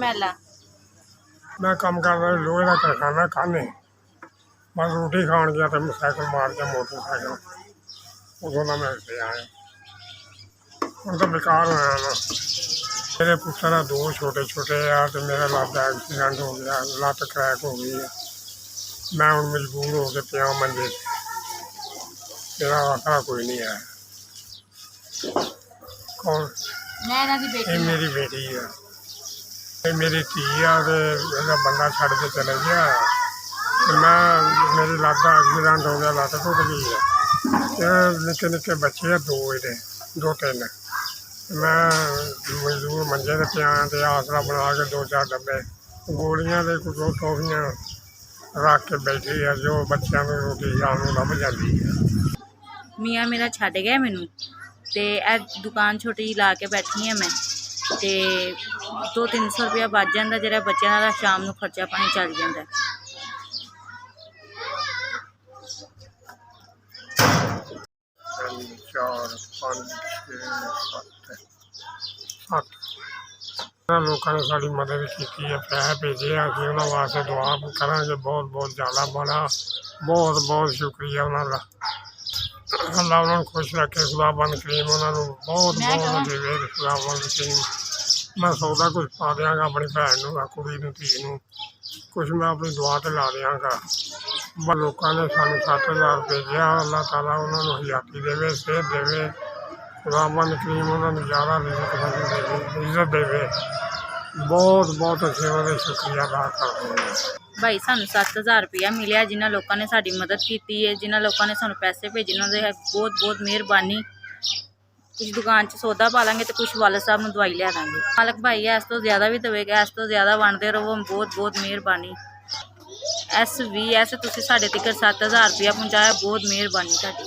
महला? मैं काम कर रहा लोहे का कारखाना खाने बस रोटी खान गया तो साइकिल मार के मोटरसाइकिल उदों का मैं इतने आया हूँ तो बेकार होया ना। मेरे पुत्र दो छोटे छोटे आ तो मेरा लत एक्सीडेंट हो गया, लत क्रैक हो गई है। मैं हूँ मजबूर हो के पिया मंजे, मेरा आसरा कोई नहीं है। कौन? ये मेरी बेटी है, ये मेरी धी है। बंदा छड़ के चले गया, मैं मेरी लत एक्सीडेंट हो गया, लत टुट गई है। निक्के निक्के बच्चे है दो तीन, मैं मजदूर मंजे से पिया तो आसरा बना के 2-4 डब्बे गोलियां के कुछ टॉफियां रख के बैठी है, जो बच्चों को रोटी शाम को लभ जाती है। मियाँ मेरा छड़ गया मैनू ते दुकान छोटी ला के बैठी हाँ मैं, तो 200-300 रुपया बच जाता, जरा बच्चों का शाम को खर्चा पानी चल जाता। लोगों ने साड़ी मदद की है, पैसे भेजे अभी उन्होंने वास्ते दुआ करा, बहुत बहुत ज़्यादा बड़ा बहुत बहुत शुक्रिया उन्होंने। अल्लाह उन्होंने खुश रखे, खुदाबंद करीम उन्होंने बहुत बहुत देवे खुदाबंद करीम। मैं सौदा कुछ पा देंगा अपनी भैन कुड़ी धी कुछ मैं अपनी दुआ से ला देंगा। बस लोगों ने सानू 7,000 भेजा, अल्लाह ताला उन्होंने हयाती देवे, सेहत देवे, खुदाबंद करीम उन्होंने ज़्यादा इज्जत देवे। बहुत बहुत अच्छे उन्होंने शुक्रिया अदा करते हैं। भाई सानू 7,000 रुपया मिले, जिन्होंने लोगों ने साड़ी मदद की है, जिन्होंने लोगों ने सानू पैसे भेजे, उन्होंने बहुत बहुत मेहरबानी। कुछ दुकान च सौदा पा लेंगे तो कुछ वाले साहब में दवाई लिया देंगे। मालक भाई इस तो ज़्यादा भी देगा, इस तो ज़्यादा वंडते रहो, बहुत बहुत मेहरबानी। SVS तुसीं साडे तक 7,000 रुपया पहुँचाया, बहुत मेहरबानी तुहाडी।